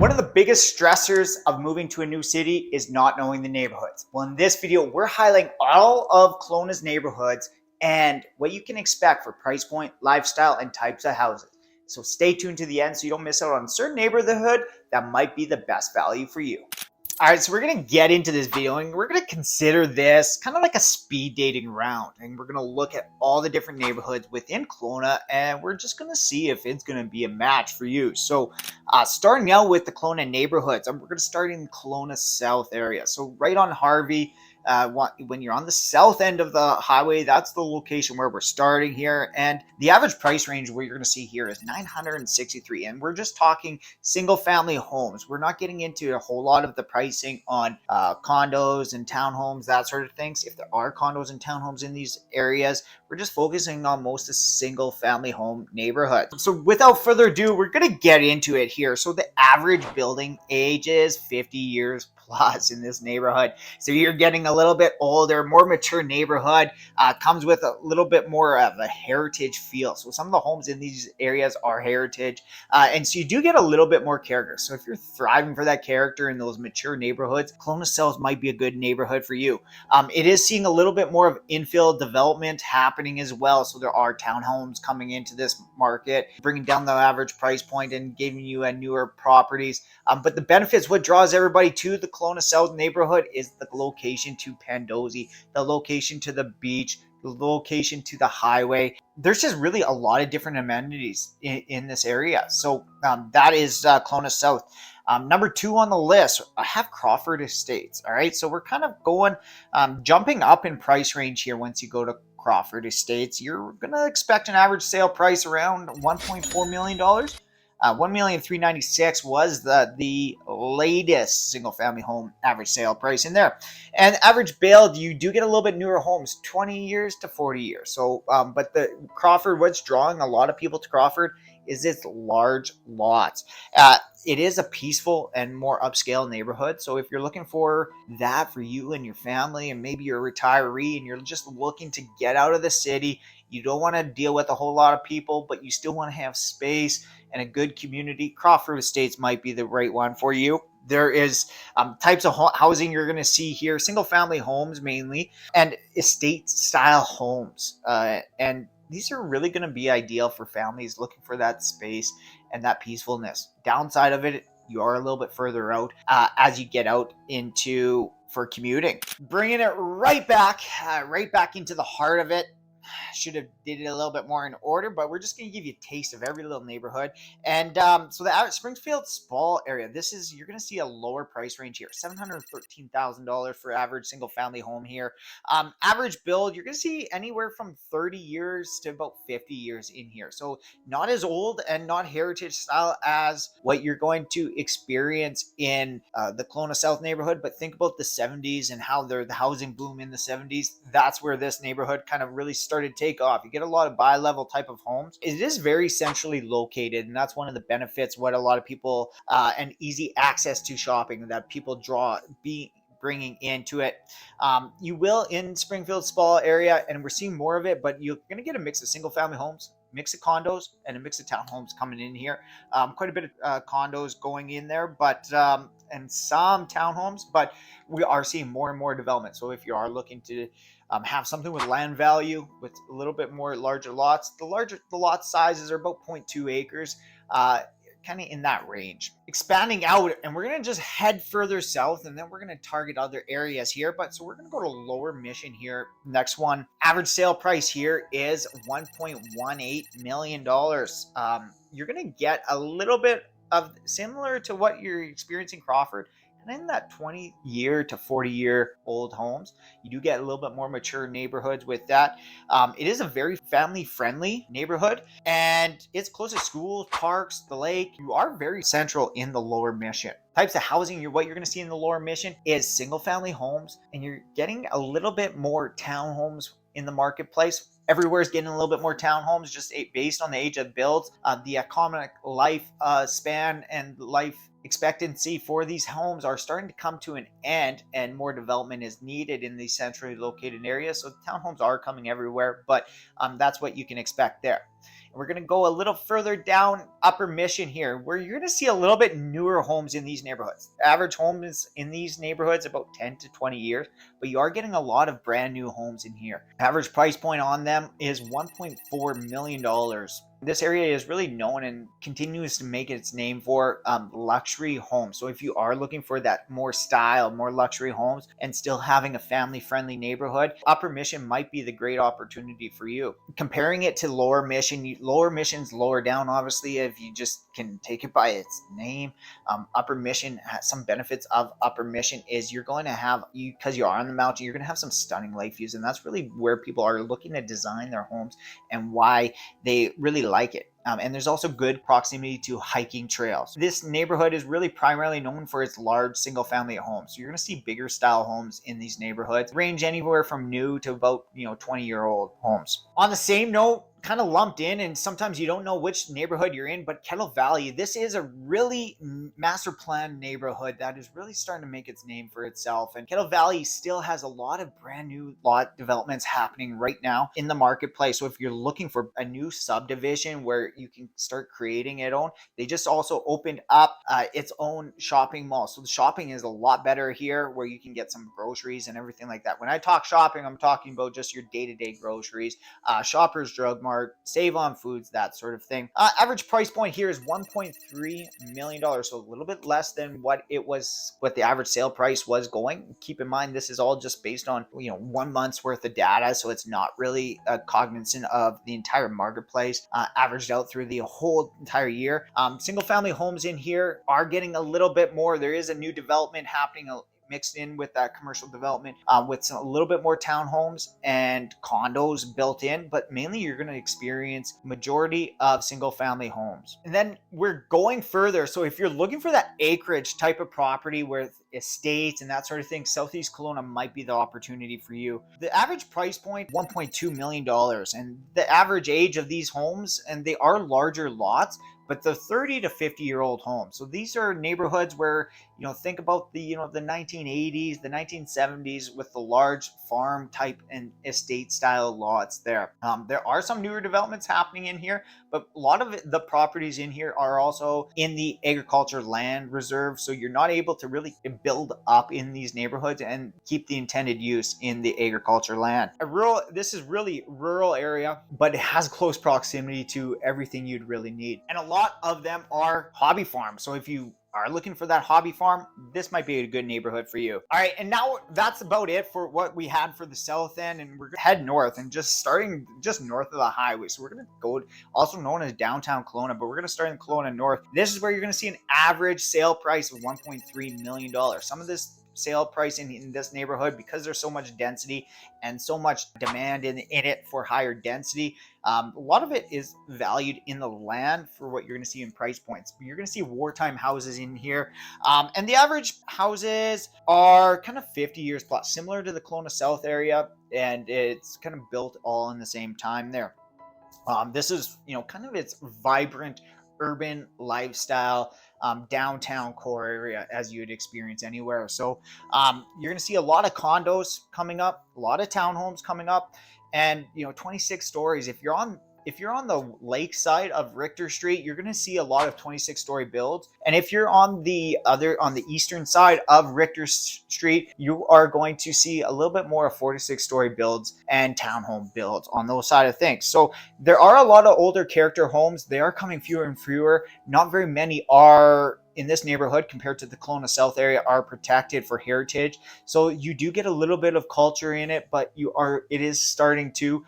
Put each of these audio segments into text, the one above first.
One of the biggest stressors of moving to a new city is not knowing the neighborhoods. Well, in this video, we're highlighting all of Kelowna's neighborhoods and what you can expect for price point, lifestyle, and types of houses. So stay tuned to the end so you don't miss out on a certain neighborhood that might be the best value for you. All right, so we're going to get into this video and we're going to consider this kind of like a speed dating round. And we're going to look at all the different neighborhoods within Kelowna and we're just going to see if it's going to be a match for you. So starting out with the Kelowna neighborhoods, we're going to start in Kelowna South area. So right on Harvey, when you're on the south end of the highway, that's the location where we're starting here. And the average price range what you're going to see here is $963. And we're just talking single family homes. We're not getting into a whole lot of the pricing on condos and townhomes, that sort of things. If there are condos and townhomes in these areas, we're just focusing on most of single family home neighborhoods. So without further ado, we're going to get into it here. So the average building age is 50 years plus in this neighborhood. So you're getting a little bit older, more mature neighborhood, comes with a little bit more of a heritage feel. So some of the homes in these areas are heritage. And so you do get a little bit more character. So if you're thriving for that character in those mature neighborhoods, Kelowna South might be a good neighborhood for you. It is seeing a little bit more of infill development happening as well. So there are townhomes coming into this market, bringing down the average price point and giving you a newer properties. But the benefits, what draws everybody to the Kelowna South neighborhood is the location to Pandosy, the location to the beach, the location to the highway. There's just really a lot of different amenities in this area. So that is Kelowna South. Number 2 on the list, I have Crawford Estates. All right, so we're kind of going, jumping up in price range here. Once you go to Crawford Estates, you're going to expect an average sale price around $1.4 million. $1,396,000 was the latest single family home average sale price in there. And average build, you do get a little bit newer homes, 20 years to 40 years. So, but the Crawford, what's drawing a lot of people to Crawford is its large lots. It is a peaceful and more upscale neighborhood. So if you're looking for that for you and your family, and maybe you're a retiree and you're just looking to get out of the city, you don't want to deal with a whole lot of people, but you still want to have space and a good community, Crawford Estates might be the right one for you. There is types of housing you're going to see here, single family homes mainly, and estate style homes. And these are really going to be ideal for families looking for that space and that peacefulness. Downside of it, you are a little bit further out as you get out into for commuting. Bringing it right back into the heart of it. Should have did it a little bit more in order, but we're just going to give you a taste of every little neighborhood. And so the Springfield Spall area, you're going to see a lower price range here, $713,000 for average single family home here. Average build, you're going to see anywhere from 30 years to about 50 years in here. So not as old and not heritage style as what you're going to experience in the Kelowna South neighborhood, but think about the 70s and how the housing boom in the 70s. That's where this neighborhood kind of really started to take off. You get a lot of bi-level type of homes. It is very centrally located, and that's one of the benefits, what a lot of people and easy access to shopping that people bringing into it. You will in Springfield Spall area, and we're seeing more of it, but you're going to get a mix of single family homes, mix of condos, and a mix of townhomes coming in here. Quite a bit of condos going in there, but and some townhomes, but we are seeing more and more development. So if you are looking to have something with land value with a little bit more larger lots, the lot sizes are about 0.2 acres, kind of in that range. Expanding out, and we're going to just head further south, and then we're going to target other areas here. But so we're going to go to Lower Mission here. Next one, average sale price here is $1.18 million. You're going to get a little bit of similar to what you're experiencing Crawford. And in that 20-year to 40-year-old homes, you do get a little bit more mature neighborhoods with that. It is a very family-friendly neighborhood, and it's close to schools, parks, the lake. You are very central in the Lower Mission. Types of housing, what you're going to see in the Lower Mission is single-family homes, and you're getting a little bit more townhomes in the marketplace. Everywhere is getting a little bit more townhomes, just based on the age of builds, the economic life span and life expectancy for these homes are starting to come to an end, and more development is needed in these centrally located areas. So townhomes are coming everywhere, but that's what you can expect there. We're going to go a little further down Upper Mission here, where you're going to see a little bit newer homes in these neighborhoods. The average home is in these neighborhoods about 10 to 20 years, but you are getting a lot of brand new homes in here. Average price point on them is $1.4 million. This area is really known and continues to make its name for luxury homes. So if you are looking for that more style, more luxury homes, and still having a family-friendly neighborhood, Upper Mission might be the great opportunity for you. Comparing it to Lower Mission, Lower Mission's lower down, obviously, if you just can take it by its name. Upper Mission has some benefits of Upper Mission is you're going to have, because you are on the mountain, you're going to have some stunning lake views, and that's really where people are looking to design their homes and why they really like it. And there's also good proximity to hiking trails. This neighborhood is really primarily known for its large single family homes. So you're going to see bigger style homes in these neighborhoods, range anywhere from new to about 20-year-old homes. On the same note, kind of lumped in, and sometimes you don't know which neighborhood you're in, but Kettle Valley, this is a really master plan neighborhood that is really starting to make its name for itself. And Kettle Valley still has a lot of brand new lot developments happening right now in the marketplace. So if you're looking for a new subdivision where you can start creating it own, they just also opened up its own shopping mall. So the shopping is a lot better here, where you can get some groceries and everything like that. When I talk shopping, I'm talking about just your day-to-day groceries, Shoppers Drug Mart, Save on Foods, that sort of thing. Average price point here is $1.3 million, so a little bit less than what the average sale price was going. Keep in mind, this is all just based on 1 month's worth of data, so it's not really cognizant of the entire marketplace averaged out through the whole entire year. Single family homes in here are getting a little bit more. There is a new development happening mixed in with that commercial development with a little bit more townhomes and condos built in, but mainly you're going to experience majority of single family homes. And then we're going further. So if you're looking for that acreage type of property with estates and that sort of thing, Southeast Kelowna might be the opportunity for you. The average price point, $1.2 million, and the average age of these homes, and they are larger lots, but they're 30 to 50-year-old homes. So these are neighborhoods where, think about the 1980s, the 1970s with the large farm type and estate style lots there. There are some newer developments happening in here, but a lot of the properties in here are also in the agriculture land reserve. So you're not able to really build up in these neighborhoods and keep the intended use in the agriculture land. This is really rural area, but it has close proximity to everything you'd really need. And a lot of them are hobby farms. So if you are looking for that hobby farm, this might be a good neighborhood for you. All right, and now that's about it for what we had for the south end, and we're gonna head north and starting just north of the highway. So we're gonna go, also known as downtown Kelowna, but we're gonna start in Kelowna North. This is where you're gonna see an average sale price of $1.3 million. Some of this sale price in this neighborhood, because there's so much density and so much demand in it for higher density, a lot of it is valued in the land for what you're going to see in price points. You're going to see wartime houses in here, and the average houses are kind of 50 years plus, similar to the Kelowna South area, and it's kind of built all in the same time there. This is kind of its vibrant urban lifestyle, downtown core area as you'd experience anywhere. So you're going to see a lot of condos coming up, a lot of townhomes coming up, and 26 stories. If you're on the lake side of Richter Street, you're going to see a lot of 26-story builds. And if you're on the eastern side of Richter Street, you are going to see a little bit more of 4 to 6-story builds and townhome builds on those side of things. So there are a lot of older character homes. They are coming fewer and fewer. Not very many are in this neighborhood compared to the Kelowna South area are protected for heritage. So you do get a little bit of culture in it, but it is starting to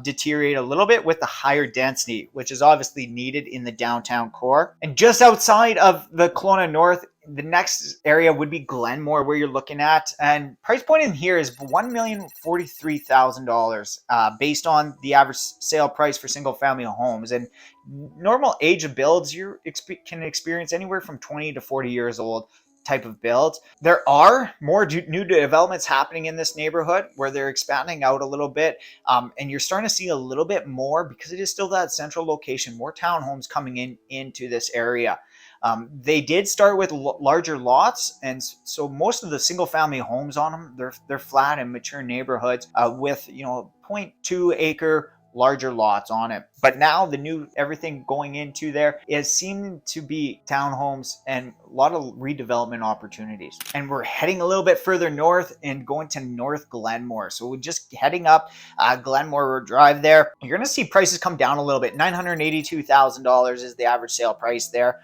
deteriorate a little bit with the higher density, which is obviously needed in the downtown core. And just outside of the Kelowna North, the next area would be Glenmore, where you're looking at, and price point in here is $1,043,000 based on the average sale price for single family homes. And normal age of builds, you can experience anywhere from 20 to 40 years old type of builds. There are more new developments happening in this neighborhood where they're expanding out a little bit, and you're starting to see a little bit more, because it is still that central location, more townhomes coming into this area. They did start with larger lots, and so most of the single family homes on them, they're flat and mature neighborhoods with 0.2 acre larger lots on it. But now the new everything going into there is seeming to be townhomes and a lot of redevelopment opportunities. And we're heading a little bit further north and going to North Glenmore. So we're just heading up Glenmore Drive there. You're going to see prices come down a little bit. $982,000 is the average sale price there.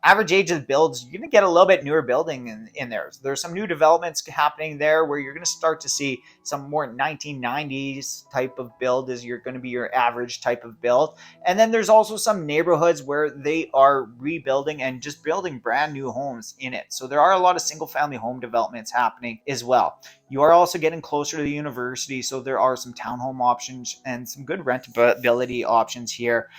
Average age of the builds, you're going to get a little bit newer building in there. So there's some new developments happening there where you're going to start to see some more 1990s type of build is you're going to be your average type of build. And then there's also some neighborhoods where they are rebuilding and just building brand new homes in it. So there are a lot of single family home developments happening as well. You are also getting closer to the university, so there are some townhome options and some good rentability options here.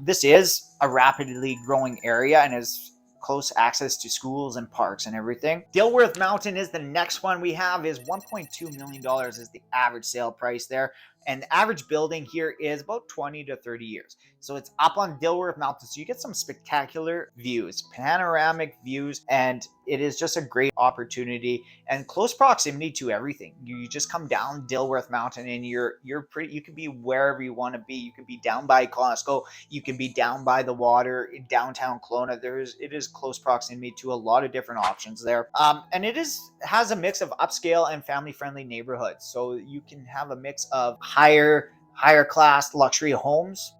This is a rapidly growing area and has close access to schools and parks and everything. Dilworth Mountain is the next one we have. Is $1.2 million is the average sale price there. And the average building here is about 20 to 30 years. So it's up on Dilworth Mountain. So you get some spectacular views, panoramic views, and it is just a great opportunity and close proximity to everything. You just come down Dilworth Mountain and you're pretty, you can be wherever you want to be. You could be down by Costco, you can be down by the water in downtown Kelowna. It is close proximity to a lot of different options there. And it has a mix of upscale and family-friendly neighborhoods. So you can have a mix of higher class luxury homes,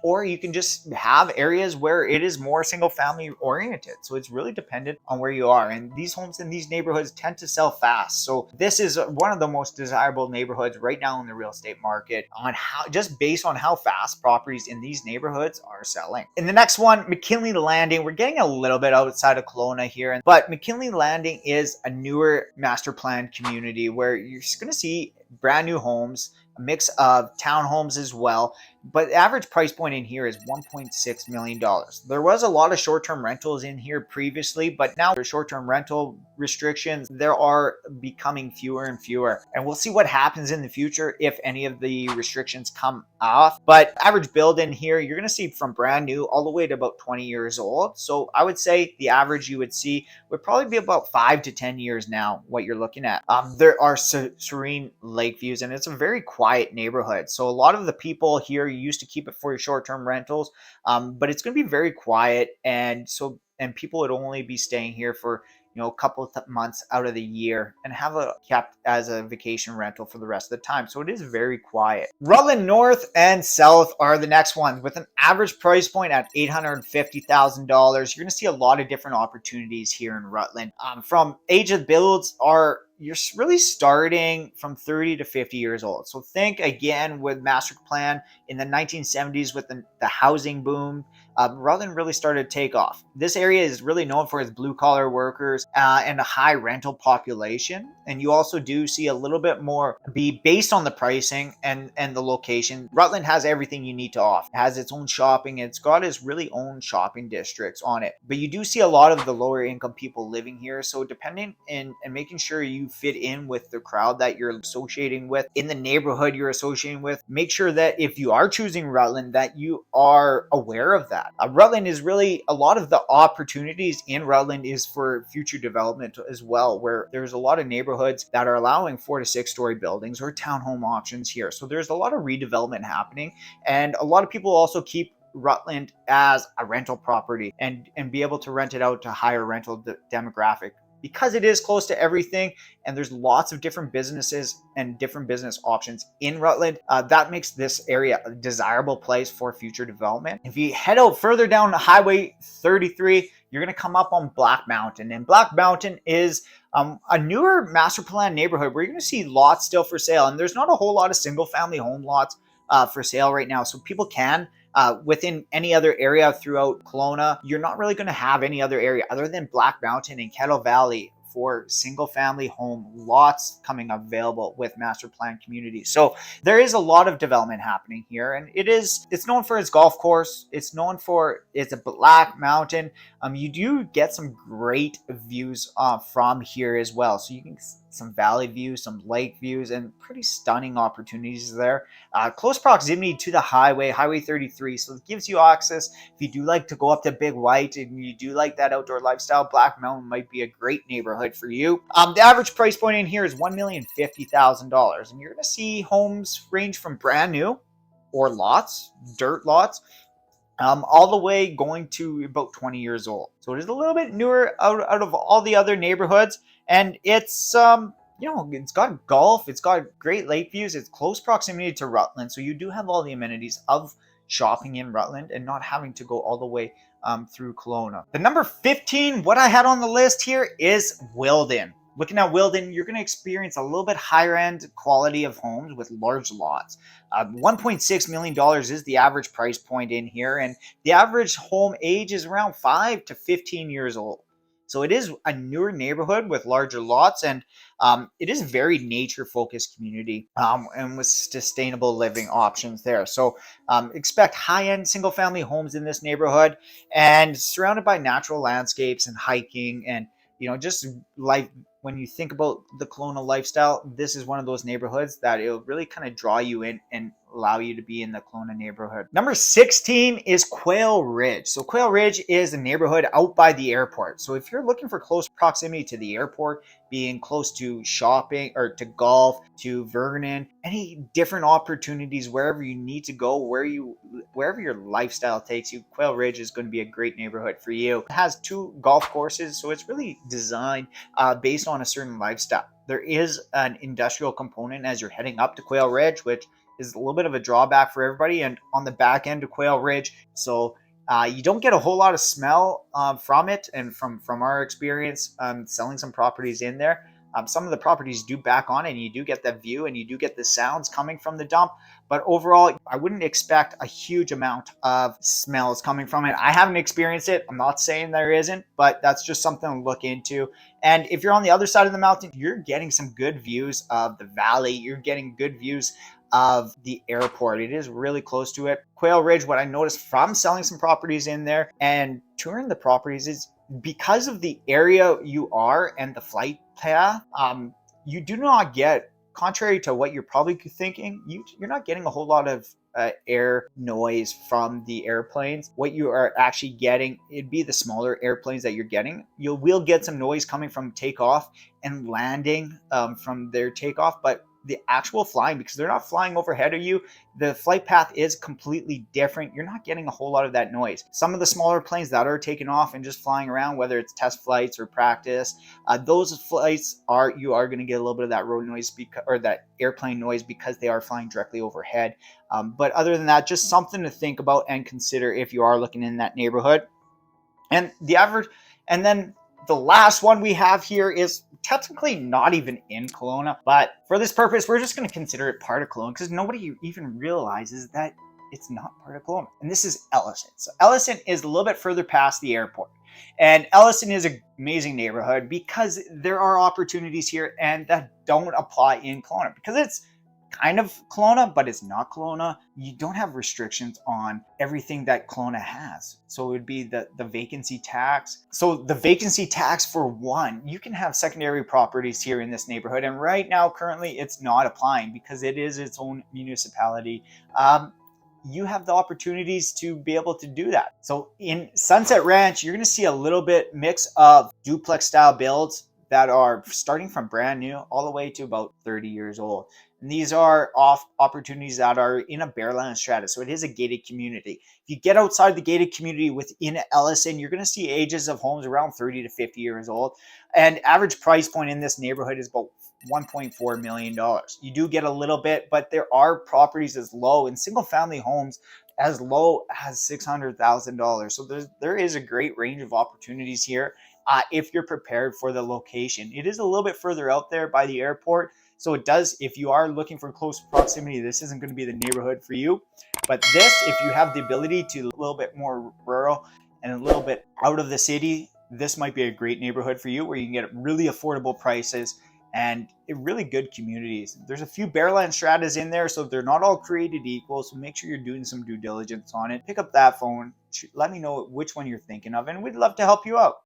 or you can just have areas where it is more single family oriented. So it's really dependent on where you are, and these homes in these neighborhoods tend to sell fast. So this is one of the most desirable neighborhoods right now in the real estate market, on how, just based on how fast properties in these neighborhoods are selling. In the next one, McKinley Landing, we're getting a little bit outside of Kelowna here, but McKinley Landing is a newer master plan community where you're just going to see brand new homes, a mix of townhomes as well. But the average price point in here is $1.6 million. There was a lot of short-term rentals in here previously, but now there's short-term rental restrictions. There are becoming fewer and fewer. And we'll see what happens in the future if any of the restrictions come off. But average build in here, you're going to see from brand new all the way to about 20 years old. So I would say the average you would see would probably be about 5 to 10 years now, what you're looking at. There are serene lake views, and it's a very quiet neighborhood. So a lot of the people here used to keep it for your short-term rentals, but it's going to be very quiet, and people would only be staying here for a couple of months out of the year and have it kept as a vacation rental for the rest of the time. So it is very quiet. Rutland North and South are the next ones with an average price point at $850,000. You're going to see a lot of different opportunities here in Rutland. From age of builds you're really starting from 30 to 50 years old. So think again with master plan in the 1970s with the housing boom, Rutland really started to take off. This area is really known for its blue collar workers and a high rental population. And you also do see a little bit more be based on the pricing and the location. Rutland has everything you need to offer. It has its own shopping. It's got its really own shopping districts on it. But you do see a lot of the lower income people living here. So depending and making sure you fit in with the crowd that you're associating with, in the neighborhood you're associating with, make sure that if you are choosing Rutland, that you are aware of that. Rutland is really, a lot of the opportunities in Rutland is for future development as well, where there's a lot of neighborhoods that are allowing 4 to 6 story buildings or townhome options here. So there's a lot of redevelopment happening, and a lot of people also keep Rutland as a rental property and be able to rent it out to higher rental demographic, because it is close to everything and there's lots of different businesses and different business options in Rutland. That makes this area a desirable place for future development. If you head out further down Highway 33, you're going to come up on Black Mountain. And Black Mountain is a newer master plan neighborhood where you're going to see lots still for sale. And there's not a whole lot of single family home lots for sale right now. So people can within any other area throughout Kelowna, you're not really going to have any other area other than Black Mountain and Kettle Valley for single family home lots coming available with master plan communities. So there is a lot of development happening here, and it's known for its golf course. It's known for it's a Black Mountain. You do get some great views from here as well. So you can some valley views, some lake views, and pretty stunning opportunities there. Close proximity to the highway 33. So it gives you access. If you do like to go up to Big White and you do like that outdoor lifestyle, Black Mountain might be a great neighborhood for you. The average price point in here is $1,050,000. And you're going to see homes range from brand new or lots, dirt lots, all the way going to about 20 years old. So it is a little bit newer out of all the other neighborhoods, and it's it's got golf, it's got great lake views, it's close proximity to Rutland, so you do have all the amenities of shopping in Rutland and not having to go all the way through Kelowna. The number 15, what I had on the list here is Wilden. Looking at Wilden, you're going to experience a little bit higher end quality of homes with large lots. $1.6 million is the average price point in here, and the average home age is around 5 to 15 years old. So it is a newer neighborhood with larger lots, and it is a very nature-focused community and with sustainable living options there. So expect high-end single-family homes in this neighborhood, and surrounded by natural landscapes and hiking, and just life. When you think about the Kelowna lifestyle, this is one of those neighborhoods that it'll really kind of draw you in and allow you to be in the Kelowna neighborhood. Number 16 is Quail Ridge. So Quail Ridge is a neighborhood out by the airport. So if you're looking for close proximity to the airport, being close to shopping or to golf, to Vernon, any different opportunities wherever you need to go, wherever your lifestyle takes you, Quail Ridge is going to be a great neighborhood for you. It has 2 golf courses, so it's really designed based on a certain lifestyle. There is an industrial component as you're heading up to Quail Ridge, which is a little bit of a drawback for everybody, and on the back end of Quail Ridge, so you don't get a whole lot of smell from it. And from our experience selling some properties in there, some of the properties do back on, and you do get that view and you do get the sounds coming from the dump. But overall, I wouldn't expect a huge amount of smells coming from it. I haven't experienced it. I'm not saying there isn't, but that's just something to look into. And if you're on the other side of the mountain, you're getting some good views of the valley. You're getting good views of the airport. It is really close to it. Quail Ridge, what I noticed from selling some properties in there and touring the properties is because of the area you are and the flight path, you do not get, contrary to what you're probably thinking, you're not getting a whole lot of air noise from the airplanes. What you are actually getting, it'd be the smaller airplanes that you're getting. You will get some noise coming from takeoff and landing from their takeoff, but the actual flying, because they're not flying overhead of you, the flight path is completely different. You're not getting a whole lot of that noise. Some of the smaller planes that are taking off and just flying around, whether it's test flights or practice, those flights you are going to get a little bit of that road noise or that airplane noise because they are flying directly overhead. But other than that, just something to think about and consider if you are looking in that neighborhood. And then the last one we have here is technically not even in Kelowna, but for this purpose, we're just going to consider it part of Kelowna because nobody even realizes that it's not part of Kelowna. And this is Ellison. So Ellison is a little bit further past the airport. And Ellison is an amazing neighborhood because there are opportunities here and that don't apply in Kelowna because it's kind of Kelowna, but it's not Kelowna. You don't have restrictions on everything that Kelowna has. So it would be the vacancy tax. So the vacancy tax, for one, you can have secondary properties here in this neighborhood. And right now, currently, it's not applying because it is its own municipality. You have the opportunities to be able to do that. So in Sunset Ranch, you're going to see a little bit mix of duplex style builds that are starting from brand new all the way to about 30 years old. And these are opportunities that are in a bareland strata. So it is a gated community. If you get outside the gated community within Ellison, you're going to see ages of homes around 30 to 50 years old. And average price point in this neighborhood is about $1.4 million. You do get a little bit, but there are properties as low in single family homes as low as $600,000. So there is a great range of opportunities here if you're prepared for the location. It is a little bit further out there by the airport. So it does, if you are looking for close proximity, this isn't going to be the neighborhood for you. But this, if you have the ability to a little bit more rural and a little bit out of the city, this might be a great neighborhood for you where you can get really affordable prices and really good communities. There's a few bareland stratas in there, so they're not all created equal. So make sure you're doing some due diligence on it. Pick up that phone. Let me know which one you're thinking of, and we'd love to help you out.